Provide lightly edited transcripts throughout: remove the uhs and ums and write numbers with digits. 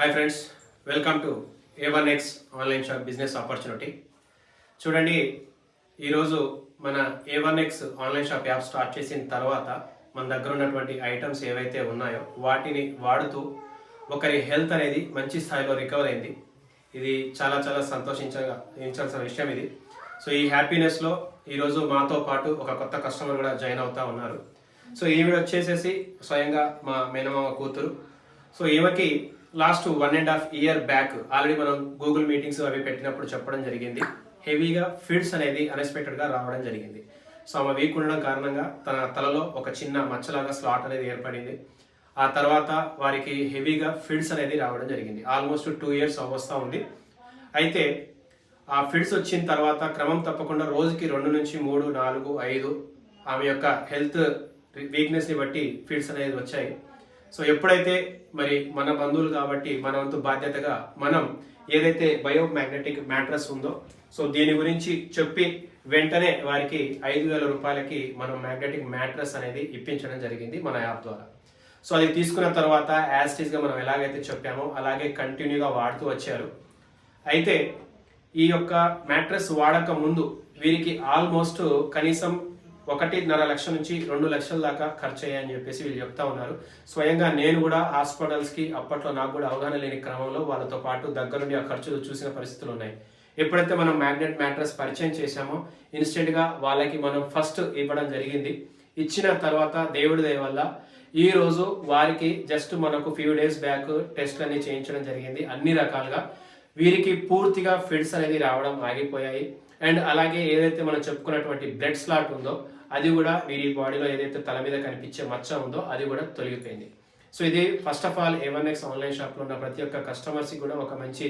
Hi friends, welcome to A1X online shop business opportunity. చూడండి, ఈరోజు మన A1X online shop app start చేసిన తర్వాత మన దగ్గర ఉన్నటువంటి ఐటమ్స్ ఏవైతే ఉన్నాయో వాటిని వాడుతూ ఒకరి హెల్త్ అనేది మంచి స్థాయిలో రికవర్ అయింది. ఇది చాలా చాలా సంతోషించాల్సిన విషయం ఇది. సో ఈ హ్యాపీనెస్లో ఈరోజు మాతో పాటు ఒక కొత్త కస్టమర్ కూడా జాయిన్ అవుతా ఉన్నారు. సో ఈవిడ వచ్చేసేసి స్వయంగా మా మేనమామ కూతురు. సో ఈమెకి లాస్ట్ 1.5 year బ్యాక్ ఆల్రెడీ మనం గూగుల్ మీటింగ్స్ అవి పెట్టినప్పుడు చెప్పడం జరిగింది. హెవీగా ఫిడ్స్ అనేది అన్ఎక్స్పెక్టెడ్గా రావడం జరిగింది. సో ఆమె వీక్ ఉండడం కారణంగా తన తలలో ఒక చిన్న మచ్చలాగా స్లాట్ అనేది ఏర్పడింది. ఆ తర్వాత వారికి హెవీగా ఫిడ్స్ అనేది రావడం జరిగింది. ఆల్మోస్ట్ 2 years అవస్థ ఉంది. అయితే ఆ ఫిడ్స్ వచ్చిన తర్వాత క్రమం తప్పకుండా రోజుకి 2 నుంచి 3, 4, 5 ఆమె యొక్క హెల్త్ వీక్నెస్ని బట్టి ఫిడ్స్ అనేది వచ్చాయి. సో ఎప్పుడైతే మరి మన బంధువులు కాబట్టి మన వంతు బాధ్యతగా మనం ఏదైతే బయోమాగ్నెటిక్ మ్యాట్రస్ ఉందో సో దీని గురించి చెప్పి వెంటనే వారికి 5,000 రూపాయలకి మనం మ్యాగ్నెటిక్ మ్యాట్రస్ అనేది ఇప్పించడం జరిగింది మన యాప్ ద్వారా. సో అది తీసుకున్న తర్వాత యాస్టీస్గా మనం ఎలాగైతే చెప్పామో అలాగే కంటిన్యూగా వాడుతూ వచ్చారు. అయితే ఈ యొక్క మ్యాట్రస్ వాడక ముందు వీరికి ఆల్మోస్ట్ కనీసం 1.5 లక్షల నుంచి 2 లక్షల దాకా ఖర్చు అయ్యాయని చెప్పేసి వీళ్ళు చెప్తా ఉన్నారు. స్వయంగా నేను కూడా హాస్పిటల్స్కి అప్పట్లో నాకు కూడా అవగాహన లేని క్రమంలో వాళ్ళతో పాటు దగ్గరుండి ఆ ఖర్చులు చూసిన పరిస్థితులు ఉన్నాయి. ఎప్పుడైతే మనం మ్యాగ్నెట్ మ్యాట్రస్ పరిచయం చేశామో ఇన్స్టెంట్గా వాళ్ళకి మనం ఫస్ట్ ఇవ్వడం జరిగింది. ఇచ్చిన తర్వాత దేవుడి దయ వల్ల ఈ రోజు వారికి జస్ట్ మనకు ఫ్యూ డేస్ బ్యాక్ టెస్ట్లు అన్ని చేయించడం జరిగింది. అన్ని రకాలుగా వీరికి పూర్తిగా ఫిడ్స్ అనేది రావడం ఆగిపోయాయి. అండ్ అలాగే ఏదైతే మనం చెప్పుకున్నటువంటి బ్లడ్ స్లాట్ ఉందో అది కూడా వీరి బాడీలో ఏదైతే తల మీద కనిపించే మచ్చ ఉందో అది కూడా తొలగిపోయింది. సో ఇది first of all A1X online షాప్లో ఉన్న ప్రతి ఒక్క కస్టమర్స్కి కూడా ఒక మంచి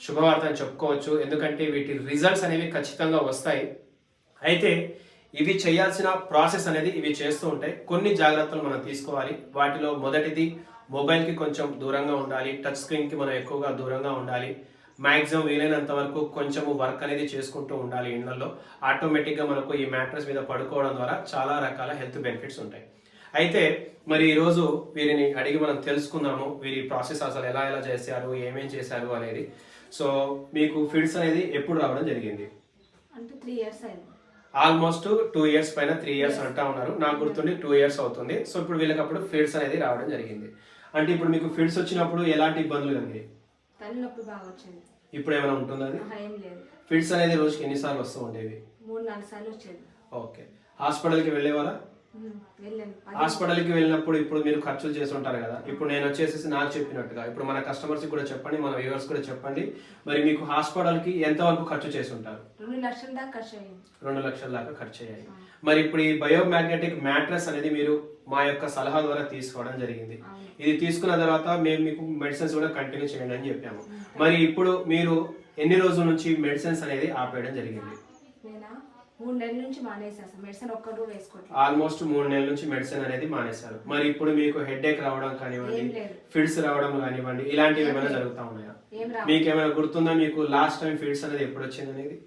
శుభవార్త అని చెప్పుకోవచ్చు. ఎందుకంటే వీటి రిజల్ట్స్ అనేవి ఖచ్చితంగా వస్తాయి. అయితే ఇవి చేయాల్సిన ప్రాసెస్ అనేది ఇవి చేస్తూ ఉంటాయి. కొన్ని జాగ్రత్తలు మనం తీసుకోవాలి. వాటిలో మొదటిది మొబైల్కి కొంచెం దూరంగా ఉండాలి. టచ్ స్క్రీన్కి మనం ఎక్కువగా దూరంగా ఉండాలి. మ్యాక్సిమం వీలైనంత వరకు కొంచెము వర్క్ అనేది చేసుకుంటూ ఉండాలి ఇళ్లలో. ఆటోమేటిక్గా మనకు ఈ మ్యాట్రస్ మీద పడుకోవడం ద్వారా చాలా రకాల హెల్త్ బెనిఫిట్స్ ఉంటాయి. అయితే మరి ఈరోజు వీరిని అడిగి మనం తెలుసుకుందాము వీరి ప్రాసెస్ అసలు ఎలా చేశారు, ఏమేం చేశారు అనేది. సో మీకు ఫిడ్స్ అనేది ఎప్పుడు రావడం జరిగింది? అంటే 3 years అయింది. ఆల్మోస్ట్ 2 years పైన 3 years అంటా ఉన్నారు. నాకు గుర్తుండి 2 years అవుతుంది. సో ఇప్పుడు వీళ్ళకి అప్పుడు ఫిడ్స్ అనేది రావడం జరిగింది. అంటే ఇప్పుడు మీకు ఫిడ్స్ వచ్చినప్పుడు ఎలాంటి ఇబ్బందులు కలిగాయి? తలనొప్పి బాగా వచ్చింది. ఇప్పుడు ఏమైనా ఉంటుందా? ఏం లేదు. ఫిడ్స్ అనేది రోజుకి ఎన్నిసార్లు వస్తూ ఉండేవి? 3-4 సార్లు వచ్చేది. ఓకే. హాస్పిటల్కి వెళ్ళేవారా? హాస్పిటల్కి వెళ్ళినప్పుడు ఇప్పుడు మీరు ఖర్చులు చేస్తుంటారు కదా. ఇప్పుడు నేను వచ్చేసి నాకు చెప్పినట్టుగా ఇప్పుడు మన కస్టమర్స్కి కూడా చెప్పండి, మన వ్యూవర్స్ కూడా చెప్పండి. మరి మీకు హాస్పిటల్కి ఎంతవరకు ఖర్చు చేసి ఉంటారు? 2 లక్షల దాకా ఖర్చు అయ్యింది. 2 లక్షల దాకా ఖర్చు అయ్యాయి. మరి ఇప్పుడు ఈ బయోమాగ్నెటిక్ మ్యాట్రస్ అనేది మీరు మా యొక్క సలహా ద్వారా తీసుకోవడం జరిగింది. ఇది తీసుకున్న తర్వాత మేము మీకు మెడిసిన్స్ కూడా కంటిన్యూ చేయండి అని చెప్పాము. మరి ఇప్పుడు మీరు ఎన్ని రోజుల నుంచి మెడిసిన్స్ అనేది ఆపేయడం జరిగింది? 3 నెలల నుంచి మానేసాను. మెడిసిన్ ఒక్కటి కూడా వేసుకోవట్లేదు. ఆల్మోస్ట్ 3 నెలల నుంచి మెడిసిన్ అనేది మానేశారు. మరి ఇప్పుడు మీకు హెడేక్ రావడం కానివ్వండి, ఫిడ్స్ రావడం కానివ్వండి, ఇలాంటివి ఏమైనా జరుగుతా ఉన్నాయా? మీకు ఏమైనా గుర్తుందా మీకు లాస్ట్ టైం ఫిడ్స్ అనేది ఎప్పుడు వచ్చింది అనేది?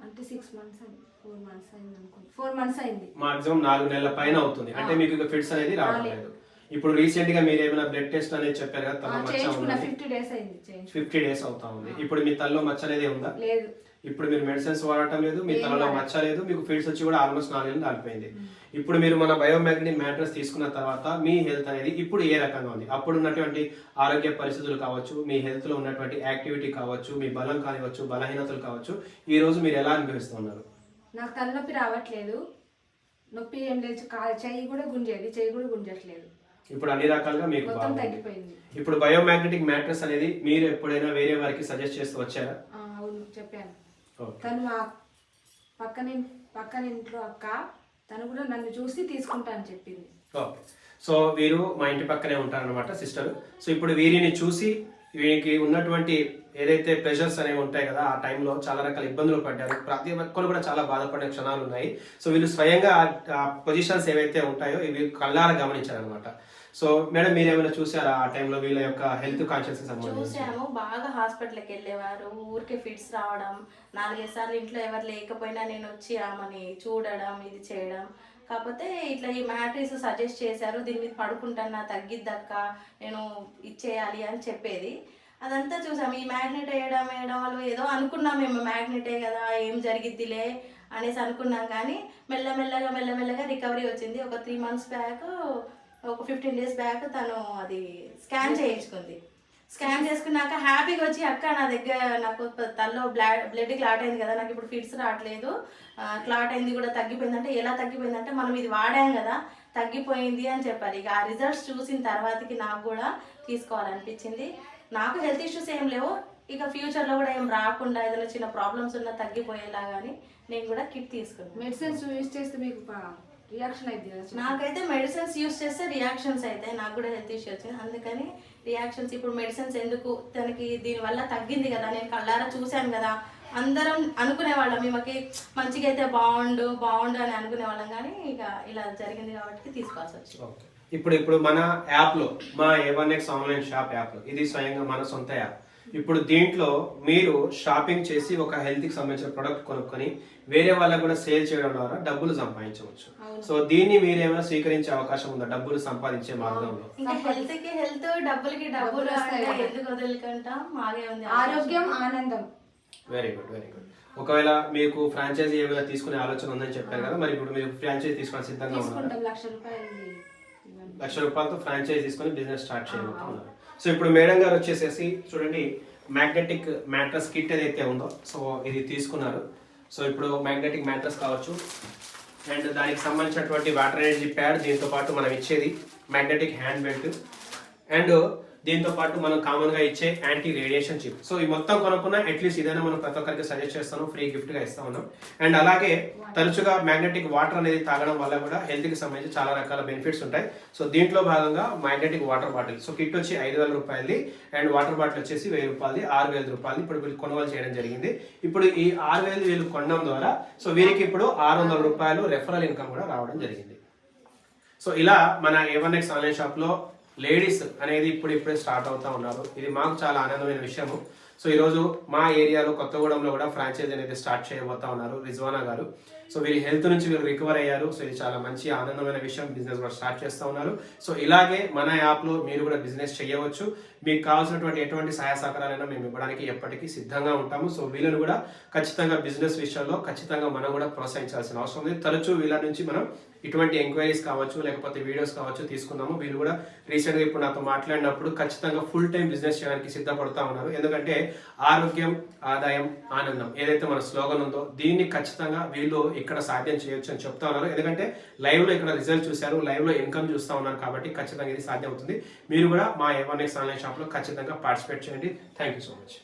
అంటే 6 months అయింది, 4 months అయింది అనుకుంటా. 4 months అయింది. మాక్సిమం 4 నెలల పైన అవుతుంది. అంటే మీకు ఫిడ్స్ అనేది రావట్లేదు. ఇప్పుడు రీసెంట్ గా మీరు ఏమైనా బ్లడ్ టెస్ట్ అనేది చెప్పారు కదా, తల మచ్చ ఉంది. 50 days అయింది. 50 days అవుతా ఉంది. ఇప్పుడు మీ తలలో మచ్చ అనేది ఉందా? లేదు. ఇప్పుడు మీరు మెడిసిన్స్ వాడటం లేదు, మీ తలలో మచ్చ లేదు, మీకు ఫిడ్స్ వచ్చి కూడా ఆల్మోస్ట్ 4 నెలలు దాటిపోయింది. ఇప్పుడు మీరు మన బయోమాగ్నెటిక్ మ్యాట్రస్ తీసుకున్న తర్వాత మీ హెల్త్ అనేది ఇప్పుడు ఏ రకంగా ఉంది? అప్పుడు ఉన్నటువంటి ఆరోగ్య పరిస్థితులు కావచ్చు, మీ హెల్త్ లో ఉన్నటువంటి యాక్టివిటీ కావచ్చు, మీ బలం కానివచ్చు, బలహీనతలు కావచ్చు, ఈ రోజు మీరు ఎలా అనిపిస్తున్నారు? నాకు తలనొప్పి రావట్లేదు. నొప్పి ఏం లేదు. చెయ్యి కూడా గుంజేది, చెయ్యి కూడా గుంజట్లేదు. ఇప్పుడు అన్ని రకాలుగా మీకు తగ్గిపోయింది. ఇప్పుడు బయోమాగ్నెటిక్ మ్యాట్రస్ అనేది మీరు ఎప్పుడైనా వేరే వారికి సజెస్ట్ చేస్తూ వచ్చారా? అవును, చెప్పాను. తను మా పక్కన ఇంట్లో అక్క, తను కూడా నన్ను చూసి తీసుకుంటా అని చెప్పింది. ఓకే. సో వీరు మా ఇంటి పక్కనే ఉంటారన్నమాట సిస్టర్. సో ఇప్పుడు వీరిని చూసి వీరికి ఉన్నటువంటి ఏదైతే ప్రెషర్స్ అనేవి ఉంటాయి కదా, ఆ టైంలో చాలా రకాల ఇబ్బందులు పడ్డారు. ప్రతి ఒక్కరు కూడా చాలా బాధపడే క్షణాలు ఉన్నాయి. సో వీళ్ళు స్వయంగా ఆ పొజిషన్స్ ఏవైతే ఉంటాయో ఇవి కళ్ళారా గమనించారనమాట. సో మేడం, మీరు ఏమైనా చూసారా ఆ టైంలో వీళ్ళ యొక్క హెల్త్ కాన్షియస్ సంబంధించి? చూసాము. బాగా హాస్పిటల్కి వెళ్ళేవారు. ఊరికే ఫిట్స్ రావడం, 4-5 సార్లు ఇంట్లో ఎవరు లేకపోయినా నేను వచ్చి ఆమెని చూడడం, ఇది చేయడం. కాకపోతే ఇట్లా ఈ మ్యాట్రిక్స్ సజెస్ట్ చేశారు, దీని మీద పడుకుంటాను తగ్గిద్దక్క, నేను ఇచ్చేయాలి అని చెప్పేది. అదంతా చూసాం. ఈ మ్యాగ్నెట్ వేయడం వల్ల ఏదో అనుకున్నాం మేము, మ్యాగ్నెటే కదా ఏం జరిగిద్దిలే అనేసి అనుకున్నాం. కానీ మెల్లమెల్లగా రికవరీ వచ్చింది. ఒక 3 months బ్యాక్, ఒక 15 days బ్యాక్ తను అది స్కాన్ చేయించుకుంది. స్కాన్ చేసుకున్నాక హ్యాపీగా వచ్చి, అక్క నా దగ్గర నాకు తల్లో బ్లడ్ క్లాట్ అయింది కదా, నాకు ఇప్పుడు ఫిట్స్ రావట్లేదు, క్లాట్ అయింది కూడా తగ్గిపోయింది. అంటే ఎలా తగ్గిపోయిందంటే మనం ఇది వాడాం కదా తగ్గిపోయింది అని చెప్పారు. ఇక ఆ రిజల్ట్స్ చూసిన తర్వాతకి నాకు కూడా తీసుకోవాలనిపించింది. నాకు హెల్త్ ఇష్యూస్ ఏం లేవు, ఇక ఫ్యూచర్లో కూడా ఏం రాకుండా ఏదైనా చిన్న ప్రాబ్లమ్స్ ఉన్నా తగ్గిపోయేలా కానీ నేను కూడా కిట్ తీసుకున్నాను. మెడిసిన్స్ యూజ్ చేస్తే మీకు రియాక్షన్ అయింది కదా? నాకైతే మెడిసిన్స్ యూజ్ చేస్తే రియాక్షన్స్ అయితే, నాకు కూడా హెల్త్ ఇష్యూ వచ్చింది, అందుకని రియాక్షన్స్. ఇప్పుడు మెడిసిన్స్ ఎందుకు, తనకి దీనివల్ల తగ్గింది కదా, నేను కళ్ళారా చూశాను కదా, అందరం అనుకునే వాళ్ళం ఈమెకి మంచిగా అయితే బాగుండు అని అనుకునే వాళ్ళం. కానీ ఇక ఇలా జరిగింది కాబట్టి తీసుకోవాల్సి వచ్చింది. ఇప్పుడు మన యాప్లో, మా A1X ఆన్లైన్ షాప్ యాప్లో, ఇది స్వయంగా మన సొంత యాప్. ఇప్పుడు దీంట్లో మీరు షాపింగ్ చేసి ఒక హెల్త్ కి సంబంధించిన ప్రొడక్ట్ కొనుక్కొని వేరే వాళ్ళకు కూడా సేల్ చేయడం ద్వారా డబ్బులు సంపాదించవచ్చు. సో దీన్ని మీరేమైనా స్వీకరించే అవకాశం ఉందా డబ్బులు సంపాదించే మార్గంలో? హెల్త్ కి హెల్త్, డబ్బులకి డబ్బులు ఎందుకు వదులుకుంటాం, మాగే ఉంది ఆరోగ్యం, ఆనందం. Very good. ఒకవేళ మీకు ఫ్రాంచైజీ ఏమైనా తీసుకునే ఆలోచన ఉందని చెప్పారు కదా, మరి ఇప్పుడు మీరు ఫ్రాంచైజీ తీసుకుని సిద్ధంగా ఉన్నారు? ₹1,00,000 ఫ్రాంచైజీ తీసుకొని బిజినెస్ స్టార్ట్ చేయబోతున్నారు. సో ఇప్పుడు మేడం గారు వచ్చేసేసి చూడండి, మ్యాగ్నెటిక్ మ్యాట్రస్ కిట్ ఏదైతే ఉందో, సో ఇది తీసుకున్నారు. సో ఇప్పుడు మ్యాగ్నెటిక్ మ్యాట్రస్ కావచ్చు, అండ్ దానికి సంబంధించినటువంటి వాటర్ ఎనర్జీ ప్యాడ్, దీంతో పాటు మనం ఇచ్చేది మ్యాగ్నెటిక్ హ్యాండ్ బెల్ట్, అండ్ దీంతో పాటు మనం కామన్ గా ఇచ్చే యాంటీ రేడియేషన్ చిప్. సో ఈ మొత్తం కొనుక్కున్న అట్లీస్ట్ ఇదైనా మనం ప్రతి ఒక్కరికి సజెస్ట్ చేస్తాను, ఫ్రీ గిఫ్ట్ గా ఇస్తా ఉన్నాం. అండ్ అలాగే తరచుగా మ్యాగ్నెటిక్ వాటర్ అనేది తాగడం వల్ల కూడా హెల్త్ కి సంబంధించి చాలా రకాల బెనిఫిట్స్ ఉంటాయి. సో దీంట్లో భాగంగా magnetic water bottle, so kit వచ్చి ₹5,000 అండ్ వాటర్ బాటిల్ వచ్చేసి ₹1,000, ₹6,000 ఇప్పుడు వీళ్ళు కొనుగోలు చేయడం జరిగింది. ఇప్పుడు ఈ 6,000 వీళ్ళు కొనడం ద్వారా సో వీరికి ఇప్పుడు ₹600 రెఫరల్ ఇన్కమ్ కూడా రావడం జరిగింది. సో ఇలా మన A1X ఆన్లైన్ షాప్ లో లేడీస్ అనేది ఇప్పుడే స్టార్ట్ అవుతా ఉన్నారు. ఇది మాకు చాలా ఆనందమైన విషయము. సో ఈరోజు మా ఏరియాలో కొత్తగూడెంలో కూడా ఫ్రాంచైజీ అనేది స్టార్ట్ చేయబోతా ఉన్నారు రిజ్వానా గారు. సో వీరి హెల్త్ నుంచి వీరు రికవర్ అయ్యారు. సో ఇది చాలా మంచి ఆనందమైన విషయం. బిజినెస్ కూడా స్టార్ట్ చేస్తూ ఉన్నారు. సో ఇలాగే మన యాప్లో మీరు కూడా బిజినెస్ చేయవచ్చు. మీకు కావాల్సినటువంటి ఎటువంటి సహాయ సహకారాలైనా మేము ఇవ్వడానికి ఎప్పటికీ సిద్ధంగా ఉంటాము. సో వీళ్ళని కూడా ఖచ్చితంగా బిజినెస్ విషయంలో ఖచ్చితంగా మనం కూడా ప్రోత్సహించాల్సిన అవసరం ఉంది. తరచూ వీళ్ళ నుంచి మనం ఇటువంటి ఎంక్వైరీస్ కావచ్చు, లేకపోతే వీడియోస్ కావచ్చు తీసుకుందాము. వీళ్ళు కూడా రీసెంట్గా ఇప్పుడు నాతో మాట్లాడినప్పుడు ఖచ్చితంగా ఫుల్ టైం బిజినెస్ చేయడానికి సిద్ధపడుతూ ఉన్నారు. ఎందుకంటే ఆరోగ్యం, ఆదాయం, ఆనందం ఏదైతే మన స్లోగన్ ఉందో దీన్ని ఖచ్చితంగా వీళ్ళు ఇక్కడ సాధ్యం చేయొచ్చు అని చెప్తా ఉన్నారు. ఎందుకంటే లైవ్ లో ఇక్కడ రిజల్ట్ చూశారు, లైవ్ లో ఇన్కమ్ చూస్తూ ఉన్నారు కాబట్టి ఖచ్చితంగా ఇది సాధ్యం అవుతుంది. మీరు కూడా మా A1X ఆన్లైన్ షాప్ లో ఖచ్చితంగా పార్టిసిపేట్ చేయండి. Thank you so much.